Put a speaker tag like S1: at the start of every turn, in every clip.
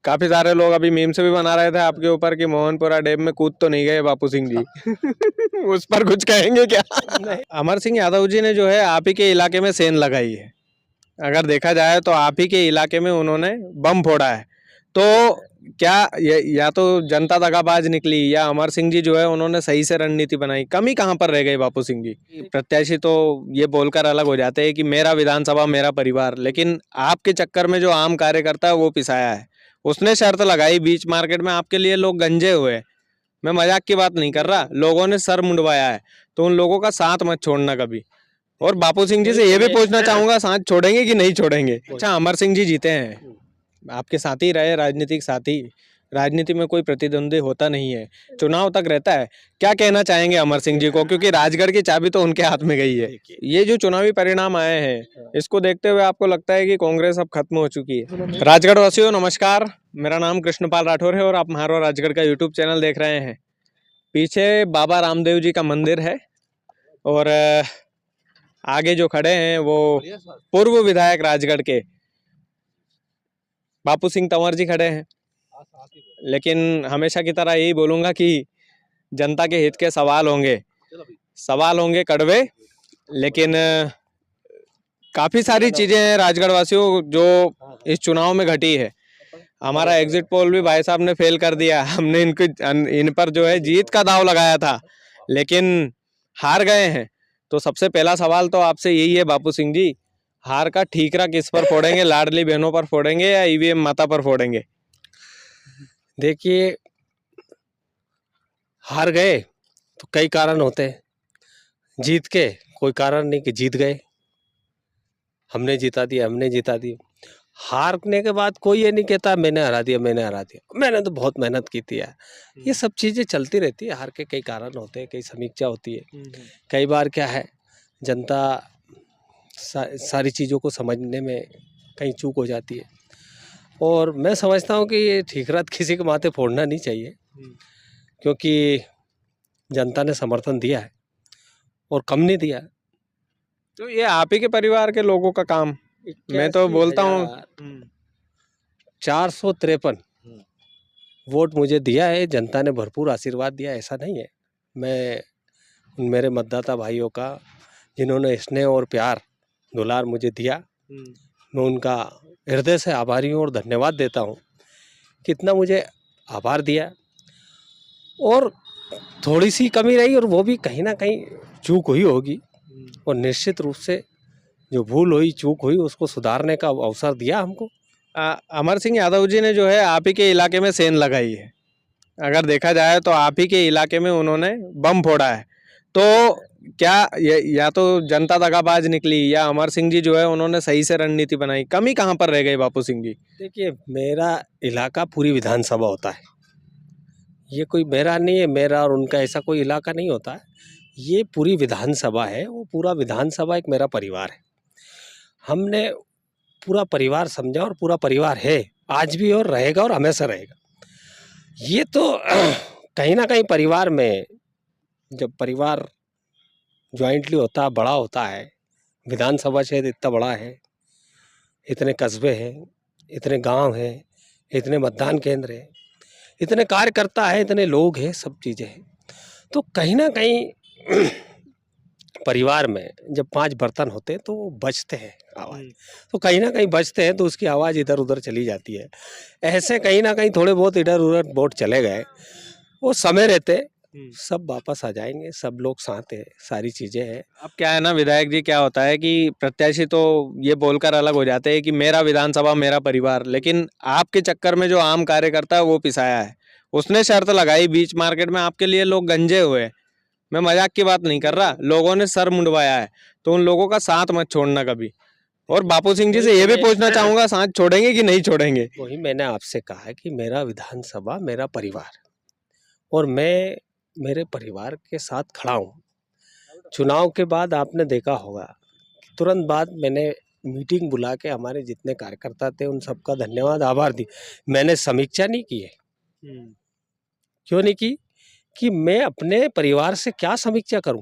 S1: काफी सारे लोग अभी मीम से भी बना रहे थे आपके ऊपर कि मोहनपुरा डैम में कूद तो नहीं गए बापू सिंह जी। उस पर कुछ कहेंगे क्या? अमर सिंह यादव जी ने जो है आप ही के इलाके में सेंध लगाई है। अगर देखा जाए तो आप ही के इलाके में उन्होंने बम फोड़ा है। तो क्या या तो जनता दगाबाज निकली या अमर सिंह जी जो है उन्होंने सही से रणनीति बनाई? कमी कहाँ पर रह गई बापू सिंह जी? प्रत्याशी तो ये बोलकर अलग हो जाते हैं कि मेरा विधानसभा मेरा परिवार, लेकिन आपके चक्कर में जो आम कार्यकर्ता है वो पिसाया है। उसने शर्त लगाई बीच मार्केट में, आपके लिए लोग गंजे हुए। मैं मजाक की बात नहीं कर रहा, लोगों ने सर मुंडवाया है। तो उन लोगों का साथ मत छोड़ना कभी। और बापू सिंह जी से ये भी पूछना चाहूंगा, साथ छोड़ेंगे कि नहीं छोड़ेंगे? अच्छा, अमर सिंह जी जीते हैं, आपके साथी रहे, राजनीतिक साथी। राजनीति में कोई प्रतिद्वंदी होता नहीं है, चुनाव तक रहता है। क्या कहना चाहेंगे अमर सिंह जी को, क्योंकि राजगढ़ की चाबी तो उनके हाथ में गई है। ये जो चुनावी परिणाम आए हैं, इसको देखते हुए आपको लगता है कि कांग्रेस अब खत्म हो चुकी है? राजगढ़ वासियों नमस्कार, मेरा नाम कृष्णपाल राठौर है और आप म्हारो राजगढ़ का यूट्यूब चैनल देख रहे हैं। पीछे बाबा रामदेव जी का मंदिर है और आगे जो खड़े हैं वो पूर्व विधायक राजगढ़ के बापू सिंह तंवर जी खड़े हैं। लेकिन हमेशा की तरह यही बोलूंगा कि जनता के हित के सवाल होंगे कड़वे, लेकिन काफी सारी चीजें हैं राजगढ़ वासियों जो इस चुनाव में घटी है। हमारा एग्जिट पोल भी भाई साहब ने फेल कर दिया। हमने इन पर जो है जीत का दाव लगाया था, लेकिन हार गए हैं। तो सबसे पहला सवाल तो आपसे यही है बापू सिंह जी, हार का ठीकरा किस पर फोड़ेंगे? लाडली बहनों पर फोड़ेंगे या ईवीएम माता पर फोड़ेंगे?
S2: देखिए, हार गए तो कई कारण होते हैं, जीत के कोई कारण नहीं कि जीत गए, हमने जिता दिया। हारने के बाद कोई ये नहीं कहता मैंने हरा दिया, मैंने तो बहुत मेहनत की थी यार। ये सब चीज़ें चलती रहती है। हार के कई कारण होते हैं, कई समीक्षा होती है। कई बार क्या है, जनता सारी चीज़ों को समझने में कहीं चूक हो जाती है। और मैं समझता हूँ कि ये ठीकरा किसी के माथे फोड़ना नहीं चाहिए, क्योंकि जनता ने समर्थन दिया है और कम नहीं दिया।
S1: तो ये आप ही के परिवार के लोगों का काम, मैं तो बोलता हूँ
S2: 453 वोट मुझे दिया है, जनता ने भरपूर आशीर्वाद दिया, ऐसा नहीं है। मैं उन मेरे मतदाता भाइयों का जिन्होंने स्नेह और प्यार दुलार मुझे दिया, मैं उनका हृदय से आभारी हूँ और धन्यवाद देता हूँ कि इतना मुझे आभार दिया। और थोड़ी सी कमी रही और वो भी कहीं ना कहीं चूक हुई होगी, और निश्चित रूप से जो भूल हुई, चूक हुई, उसको सुधारने का अवसर दिया हमको।
S1: अमर सिंह यादव जी ने जो है आप ही के इलाके में सेंध लगाई है। अगर देखा जाए तो आप ही के इलाके में उन्होंने बम फोड़ा है। तो क्या या तो जनता दगाबाज निकली या अमर सिंह जी जो है उन्होंने सही से रणनीति बनाई? कमी कहाँ पर रह गई बापू सिंह जी?
S2: देखिए, मेरा इलाका पूरी विधानसभा होता है, ये कोई मेरा नहीं है, मेरा और उनका ऐसा कोई इलाका नहीं होता है। ये पूरी विधानसभा है, वो पूरा विधानसभा एक मेरा परिवार है। हमने पूरा परिवार समझा और पूरा परिवार है, आज भी और रहेगा और हमेशा रहेगा। ये तो कहीं ना कहीं परिवार में, जब परिवार ज्वाइंटली होता है, बड़ा होता है, विधानसभा क्षेत्र इतना बड़ा है, इतने कस्बे हैं, इतने गांव हैं, इतने मतदान केंद्र हैं, इतने कार्यकर्ता है, इतने लोग हैं, सब चीज़ें हैं। तो कहीं ना कहीं परिवार में जब 5 बर्तन होते हैं तो वो बजते हैं आवाज़, तो कहीं ना कहीं बजते हैं तो उसकी आवाज़ इधर उधर चली जाती है। ऐसे कहीं ना कहीं थोड़े बहुत इधर उधर वोट चले गए, वो समय रहते सब वापस आ जाएंगे, सब लोग साथ हैं, सारी चीज़ें हैं।
S1: अब क्या है ना विधायक जी, क्या होता है कि प्रत्याशी तो ये बोलकर अलग हो जाते हैं कि मेरा विधानसभा मेरा परिवार, लेकिन आपके चक्कर में जो आम कार्यकर्ता है वो पिसाया है। उसने शर्त लगाई बीच मार्केट में, आपके लिए लोग गंजे हुए। मैं मजाक की बात नहीं कर रहा, लोगों ने सर मुंडवाया है। तो उन लोगों का साथ मत छोड़ना कभी। और बापू सिंह जी से ये भी पूछना चाहूंगा, साथ छोड़ेंगे कि नहीं छोड़ेंगे?
S2: वही मैंने आपसे कहा है कि मेरा विधानसभा मेरा परिवार, और मैं मेरे परिवार के साथ खड़ा हूँ। चुनाव के बाद आपने देखा होगा, तुरंत बाद मैंने मीटिंग बुला के हमारे जितने कार्यकर्ता थे उन सबका धन्यवाद आभार दी। मैंने समीक्षा नहीं की है। क्यों नहीं की? कि मैं अपने परिवार से क्या समीक्षा करूं?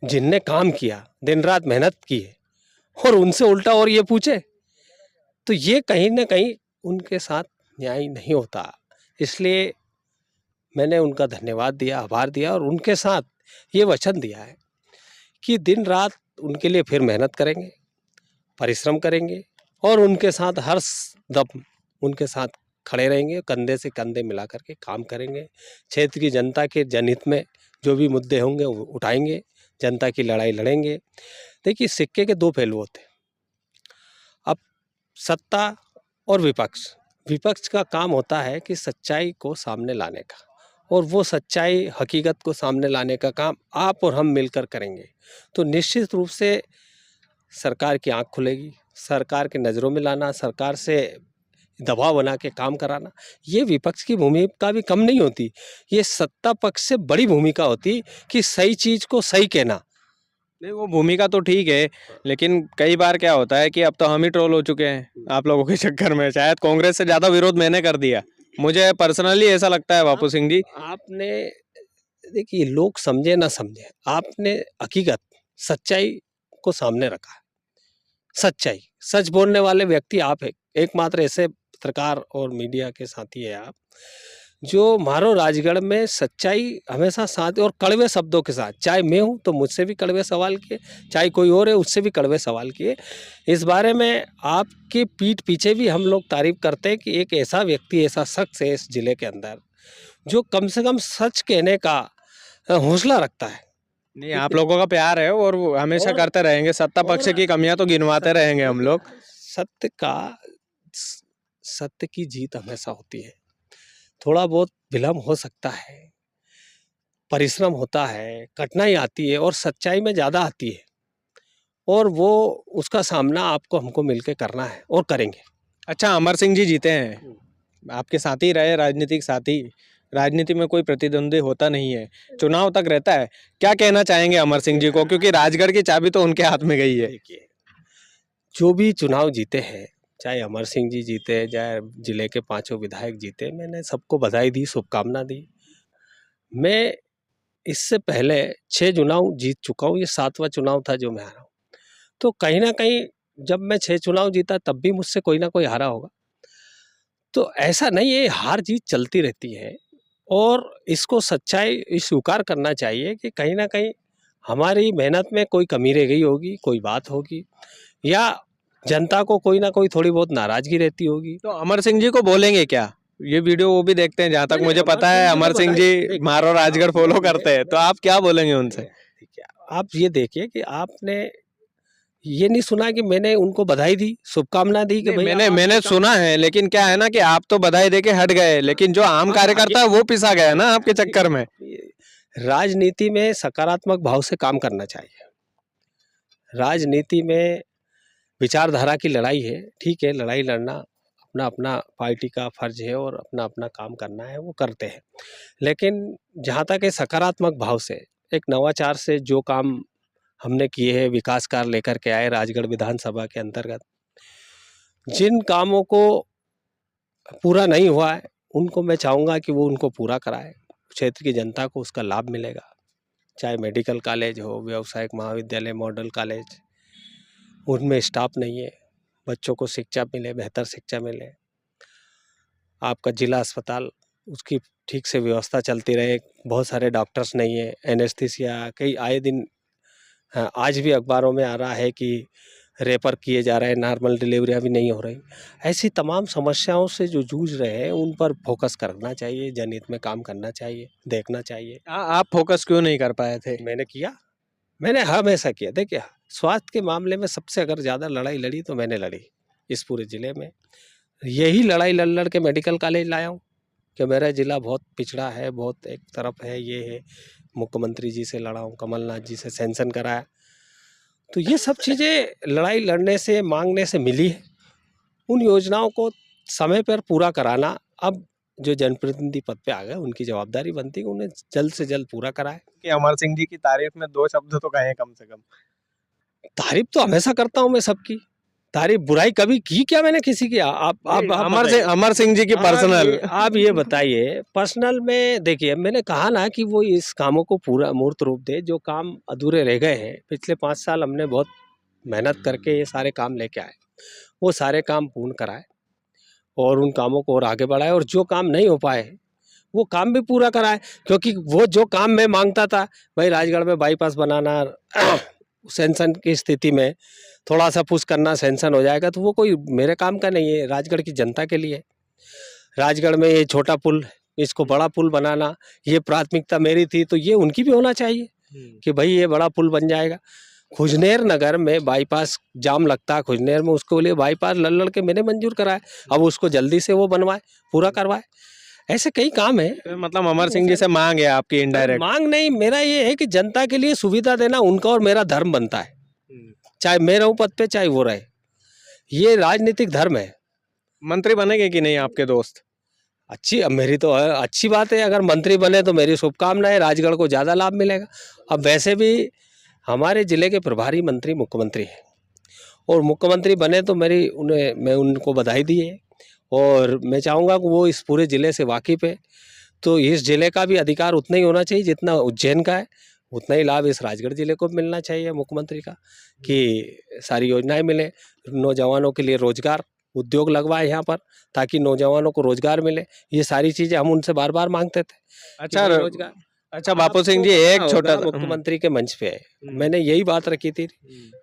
S2: जिनने काम किया, दिन रात मेहनत की है, और उनसे उल्टा और ये पूछे तो ये कहीं ना कहीं उनके साथ न्याय नहीं होता। इसलिए मैंने उनका धन्यवाद दिया, आभार दिया और उनके साथ ये वचन दिया है कि दिन रात उनके लिए फिर मेहनत करेंगे, परिश्रम करेंगे और उनके साथ हर दम उनके साथ खड़े रहेंगे, कंधे से कंधे मिला करके काम करेंगे। क्षेत्र की जनता के जनहित में जो भी मुद्दे होंगे वो उठाएंगे, जनता की लड़ाई लड़ेंगे। देखिए, सिक्के के दो पहलू होते हैं। अब सत्ता और विपक्ष, विपक्ष का काम होता है कि सच्चाई को सामने लाने का, और वो सच्चाई हकीकत को सामने लाने का काम आप और हम मिलकर करेंगे तो निश्चित रूप से सरकार की आंख खुलेगी। सरकार के नज़रों में लाना, सरकार से दबाव बना के काम कराना, ये विपक्ष की भूमिका भी कम नहीं होती। ये सत्ता पक्ष से बड़ी भूमिका होती कि सही चीज़ को सही कहना।
S1: नहीं, वो भूमिका तो ठीक है, लेकिन कई बार क्या होता है कि अब तो हम ही ट्रोल हो चुके हैं आप लोगों के चक्कर में। शायद कांग्रेस से ज़्यादा विरोध मैंने कर दिया, मुझे पर्सनली ऐसा लगता है बापू सिंह जी।
S2: आपने देखिए, लोग समझे ना समझे, आपने हकीकत सच्चाई को सामने रखा है। सच्चाई, सच बोलने वाले व्यक्ति आप है, एकमात्र ऐसे पत्रकार और मीडिया के साथी है आप, जो मारो राजगढ़ में सच्चाई हमेशा साथ और कड़वे शब्दों के साथ, चाहे मैं हूँ तो मुझसे भी कड़वे सवाल किए, चाहे कोई और है उससे भी कड़वे सवाल किए। इस बारे में आपकी पीठ पीछे भी हम लोग तारीफ करते हैं कि एक ऐसा व्यक्ति, ऐसा शख्स है इस जिले के अंदर जो कम से कम सच कहने का हौसला रखता है।
S1: नहीं, आप लोगों का प्यार है और वो हमेशा करते रहेंगे। सत्ता पक्ष की कमियां तो गिनवाते रहेंगे हम लोग।
S2: सत्य की जीत हमेशा होती है। थोड़ा बहुत विलम्ब हो सकता है, परिश्रम होता है, कठिनाई आती है और सच्चाई में ज़्यादा आती है, और वो उसका सामना आपको हमको मिलके करना है और करेंगे।
S1: अच्छा, अमर सिंह जी जीते हैं, आपके साथी रहे, राजनीतिक साथी। राजनीति में कोई प्रतिद्वंदी होता नहीं है, चुनाव तक रहता है। क्या कहना चाहेंगे अमर सिंह जी को, क्योंकि राजगढ़ की चाबी तो उनके हाथ में गई है।
S2: देखिए, जो भी चुनाव जीते हैं, चाहे अमर सिंह जी जीते, चाहे जिले के 5 विधायक जीते, मैंने सबको बधाई दी, शुभकामना दी। मैं इससे पहले 6 चुनाव जीत चुका हूँ, ये 7वां चुनाव था जो मैं हारा हूँ। तो कहीं ना कहीं जब मैं 6 चुनाव जीता तब भी मुझसे कोई ना कोई हारा होगा। तो ऐसा नहीं है, हार जीत चलती रहती है और इसको सच्चाई स्वीकार करना चाहिए कि कहीं ना कहीं हमारी मेहनत में कोई कमी रह गई होगी, कोई बात होगी, या जनता को कोई ना कोई थोड़ी बहुत नाराजगी रहती होगी।
S1: तो अमर सिंह जी को बोलेंगे क्या? ये वीडियो वो भी देखते हैं, जहाँ तक मुझे पता है अमर सिंह जी मारो राजगढ़ फॉलो करते हैं, तो आप क्या बोलेंगे उनसे?
S2: आप ये देखिए कि आपने ये नहीं सुना कि मैंने उनको बधाई दी, शुभकामना दी कि भाई
S1: मैंने सुना है, लेकिन क्या है ना कि आप तो बधाई देके हट गए, लेकिन जो आम कार्यकर्ता है वो पिसा गया ना आपके चक्कर में।
S2: राजनीति में सकारात्मक भाव से काम करना चाहिए। राजनीति में विचारधारा की लड़ाई है, ठीक है, लड़ाई लड़ना अपना अपना पार्टी का फर्ज है और अपना अपना काम करना है, वो करते हैं। लेकिन जहाँ तक है सकारात्मक भाव से, एक नवाचार से जो काम हमने किए हैं, विकास कार्य लेकर के आए राजगढ़ विधानसभा के अंतर्गत, जिन कामों को पूरा नहीं हुआ है उनको मैं चाहूँगा कि वो उनको पूरा कराए, क्षेत्र की जनता को उसका लाभ मिलेगा। चाहे मेडिकल कॉलेज हो, व्यावसायिक महाविद्यालय, मॉडल कॉलेज, उनमें स्टाफ नहीं है, बच्चों को शिक्षा मिले, बेहतर शिक्षा मिले। आपका जिला अस्पताल, उसकी ठीक से व्यवस्था चलती रहे, बहुत सारे डॉक्टर्स नहीं है, एनेस्थीसिया कई आए दिन, हाँ, आज भी अखबारों में आ रहा है कि रेफर किए जा रहे हैं, नॉर्मल डिलीवरियाँ भी नहीं हो रही। ऐसी तमाम समस्याओं से जो जूझ रहे हैं उन पर फोकस करना चाहिए, जनहित में काम करना चाहिए, देखना चाहिए।
S1: आप फोकस क्यों नहीं कर पाए थे?
S2: मैंने किया, मैंने हमेशा किया। देखिए, स्वास्थ्य के मामले में सबसे अगर ज़्यादा लड़ाई लड़ी तो मैंने लड़ी इस पूरे ज़िले में। यही लड़ाई लड़ लड़ के मेडिकल कॉलेज लाया हूँ कि मेरा ज़िला बहुत पिछड़ा है, बहुत एक तरफ है, ये है। मुख्यमंत्री जी से लड़ा हूँ, कमलनाथ जी से सैंक्शन कराया। तो ये सब चीज़ें लड़ाई लड़ने से, मांगने से मिली है। उन योजनाओं को समय पर पूरा कराना अब जो जनप्रतिनिधि पद पे आ गए उनकी जवाबदारी बनती है, उन्हें जल्द से जल्द पूरा कराए।
S1: कि अमर सिंह जी की तारीफ में 2 शब्द तो कहें कम से कम।
S2: तारीफ तो हमेशा करता हूँ मैं सबकी, तारीफ बुराई कभी की क्या मैंने किसी की? आप
S1: अमर सिंह जी की पर्सनल,
S2: आप ये बताइए, पर्सनल में देखिए, मैंने कहा ना कि वो इस कामों को पूरा मूर्त रूप दे, जो काम अधूरे रह गए हैं। पिछले 5 साल हमने बहुत मेहनत करके ये सारे काम लेके आए। वो सारे काम पूर्ण कराए और उन कामों को और आगे बढ़ाए, और जो काम नहीं हो पाए वो काम भी पूरा कराए। क्योंकि वो जो काम मैं मांगता था, भाई राजगढ़ में बाईपास बनाना सैंक्शन की स्थिति में थोड़ा सा पुश करना, सैंक्शन हो जाएगा, तो वो कोई मेरे काम का नहीं है, राजगढ़ की जनता के लिए। राजगढ़ में ये छोटा पुल, इसको बड़ा पुल बनाना, ये प्राथमिकता मेरी थी, तो ये उनकी भी होना चाहिए कि भाई ये बड़ा पुल बन जाएगा। खुजनेर नगर में बाईपास जाम लगता है खुजनेर में, उसको लिए बाईपास लड़ के मैंने मंजूर कराया, अब उसको जल्दी से वो बनवाए, पूरा करवाए। ऐसे कई काम है।
S1: तो मतलब अमर सिंह जी से मांग है आपकी इनडायरेक्ट?
S2: मांग नहीं, मेरा ये है कि जनता के लिए सुविधा देना उनका और मेरा धर्म बनता है, चाहे मैं रहूं पद पे चाहे वो रहे, ये राजनीतिक धर्म है।
S1: मंत्री बनेंगे कि नहीं आपके दोस्त?
S2: अच्छी, अब मेरी तो अच्छी बात है, अगर मंत्री बने तो मेरी शुभकामनाएं, राजगढ़ को ज़्यादा लाभ मिलेगा। अब वैसे भी हमारे ज़िले के प्रभारी मंत्री मुख्यमंत्री हैं, और मुख्यमंत्री बने तो मैं उनको बधाई दी है, और मैं चाहूँगा कि वो इस पूरे ज़िले से वाकिफ़ है। तो इस ज़िले का भी अधिकार उतना ही होना चाहिए जितना उज्जैन का है, उतना ही लाभ इस राजगढ़ ज़िले को मिलना चाहिए मुख्यमंत्री का, कि सारी योजनाएं मिलें, नौजवानों के लिए रोजगार, उद्योग लगवाए यहाँ पर, ताकि नौजवानों को रोजगार मिले। ये सारी चीज़ें हम उनसे बार बार मांगते थे।
S1: अच्छा
S2: रोजगार।
S1: अच्छा बापू सिंह जी, एक छोटा
S2: मुख्यमंत्री के मंच पे मैंने यही बात रखी थी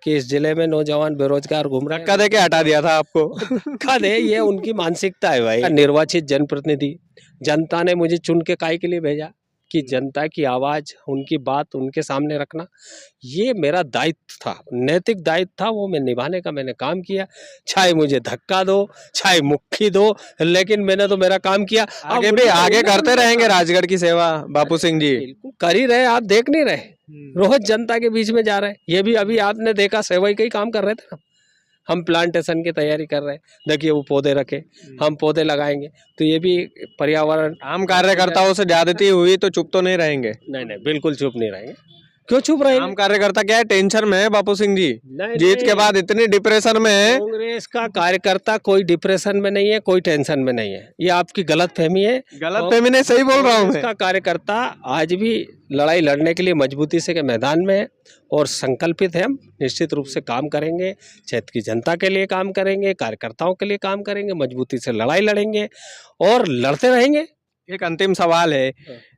S2: कि इस जिले में नौजवान बेरोजगार घूम रहे हैं।
S1: धक्का दे के हटा दिया था आपको?
S2: धक्का दे, ये उनकी मानसिकता है भाई। निर्वाचित जनप्रतिनिधि, जनता ने मुझे चुन के काहे के लिए भेजा, कि जनता की आवाज़, उनकी बात उनके सामने रखना, ये मेरा दायित्व था, नैतिक दायित्व था, वो मैं निभाने का मैंने काम किया। चाहे मुझे धक्का दो, चाहे मुक्की दो, लेकिन मैंने तो मेरा काम किया।
S1: आगे भी आगे करते रहेंगे राजगढ़ की सेवा बापू सिंह जी?
S2: बिल्कुल कर ही रहे, आप देख नहीं रहे, रोज जनता के बीच में जा रहे हैं। ये भी अभी आपने देखा सेवई का ही काम कर रहे थे ना, हम प्लांटेशन की तैयारी कर रहे हैं, देखिए वो पौधे रखे, हम पौधे लगाएंगे, तो ये भी पर्यावरण।
S1: आम कार्यकर्ताओं से ज्यादती हुई तो चुप तो नहीं रहेंगे?
S2: नहीं, बिल्कुल चुप नहीं रहेंगे। क्यों चुप रहेंगे?
S1: आम कार्यकर्ता क्या है, टेंशन में है बापू सिंह जी?
S2: नहीं,
S1: जीत के बाद इतनी डिप्रेशन में है।
S2: कांग्रेस का कार्यकर्ता कोई डिप्रेशन में नहीं है, कोई टेंशन में नहीं है, ये आपकी गलतफहमी है।
S1: गलतफहमी नहीं, सही बोल रहा हूँ मैं।
S2: इसका कार्यकर्ता आज भी लड़ाई लड़ने के लिए मजबूती से के मैदान में है, और संकल्पित है, हम निश्चित रूप से काम करेंगे, क्षेत्र की जनता के लिए काम करेंगे, कार्यकर्ताओं के लिए काम करेंगे, मजबूती से लड़ाई लड़ेंगे और लड़ते रहेंगे।
S1: एक अंतिम सवाल है,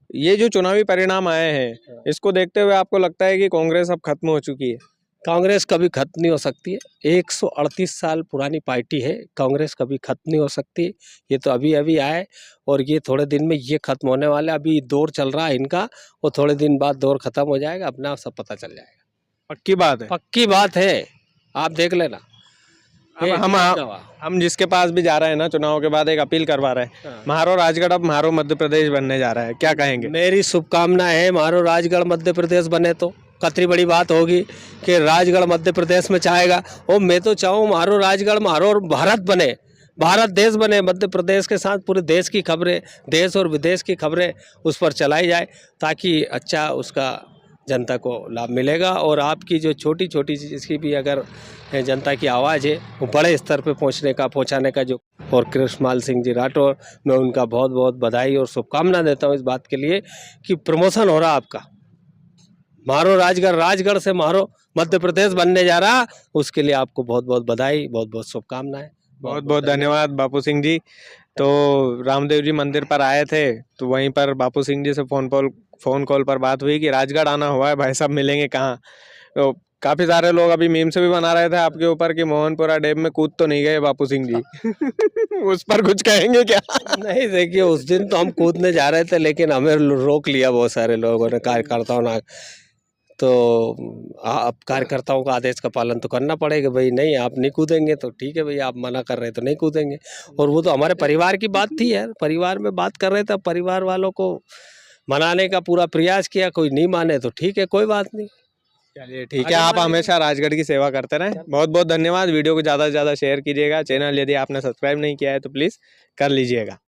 S1: ये जो चुनावी परिणाम आए हैं, इसको देखते हुए आपको लगता है कि कांग्रेस अब खत्म हो चुकी है?
S2: कांग्रेस कभी खत्म नहीं हो सकती है, 138 साल पुरानी पार्टी है, कांग्रेस कभी खत्म नहीं हो सकती। ये तो अभी अभी आए, और ये थोड़े दिन में ये खत्म होने वाला है। अभी दौर चल रहा है इनका, और थोड़े दिन बाद दौर खत्म हो जाएगा, अपना सब पता चल जाएगा।
S1: पक्की बात है?
S2: पक्की बात है, आप देख लेना।
S1: अब हम जिसके पास भी जा रहे हैं ना, चुनाव के बाद एक अपील करवा रहे हैं, म्हारो राजगढ़ अब म्हारो मध्य प्रदेश बनने जा रहा है, क्या कहेंगे?
S2: मेरी शुभकामना है, म्हारो राजगढ़ मध्य प्रदेश बने तो कतरी बड़ी बात होगी कि राजगढ़ मध्य प्रदेश में चाहेगा, और मैं तो चाहूँ म्हारो राजगढ़, म्हारो भारत बने, भारत देश बने। मध्य प्रदेश के साथ पूरे देश की खबरें, देश और विदेश की खबरें उस पर चलाई जाए, ताकि अच्छा उसका जनता को लाभ मिलेगा। और आपकी जो छोटी छोटी जिसकी भी अगर जनता की आवाज़ है, वो बड़े स्तर पे पहुंचाने का जो, और कृष्णपाल सिंह जी राठौर, मैं उनका बहुत बहुत बधाई और शुभकामना देता हूं इस बात के लिए कि प्रमोशन हो रहा आपका, म्हारो राजगढ़ से म्हारो मध्य प्रदेश बनने जा रहा, उसके लिए आपको बहुत बहुत बधाई, बहुत बहुत शुभकामनाएं।
S1: बहुत बहुत धन्यवाद बापू सिंह जी। तो रामदेव जी मंदिर पर आए थे, तो वहीं पर बापू सिंह जी से फोन कॉल पर बात हुई कि राजगढ़ आना हुआ है भाई साहब, मिलेंगे कहाँ? तो काफी सारे लोग अभी मीम से भी बना रहे थे आपके ऊपर कि मोहनपुरा डैम में कूद तो नहीं गए बापू सिंह जी? उस पर कुछ कहेंगे क्या?
S2: नहीं, देखिए उस दिन तो हम कूदने जा रहे थे, लेकिन हमें रोक लिया बहुत सारे लोगों ने, कार्यकर्ताओं ने। तो अब कार्यकर्ताओं का आदेश का पालन तो करना पड़ेगा भाई, नहीं आप नहीं कूदेंगे तो ठीक है भाई, आप मना कर रहे हैं तो नहीं कूदेंगे। और वो तो हमारे परिवार की बात थी यार, परिवार में बात कर रहे थे, परिवार वालों को मनाने का पूरा प्रयास किया, कोई नहीं माने तो ठीक है, कोई बात नहीं।
S1: चलिए ठीक है, आप हमेशा राजगढ़ की सेवा करते रहें। बहुत बहुत धन्यवाद। वीडियो को ज़्यादा से ज़्यादा शेयर कीजिएगा, चैनल यदि आपने सब्सक्राइब नहीं किया है तो प्लीज़ कर लीजिएगा।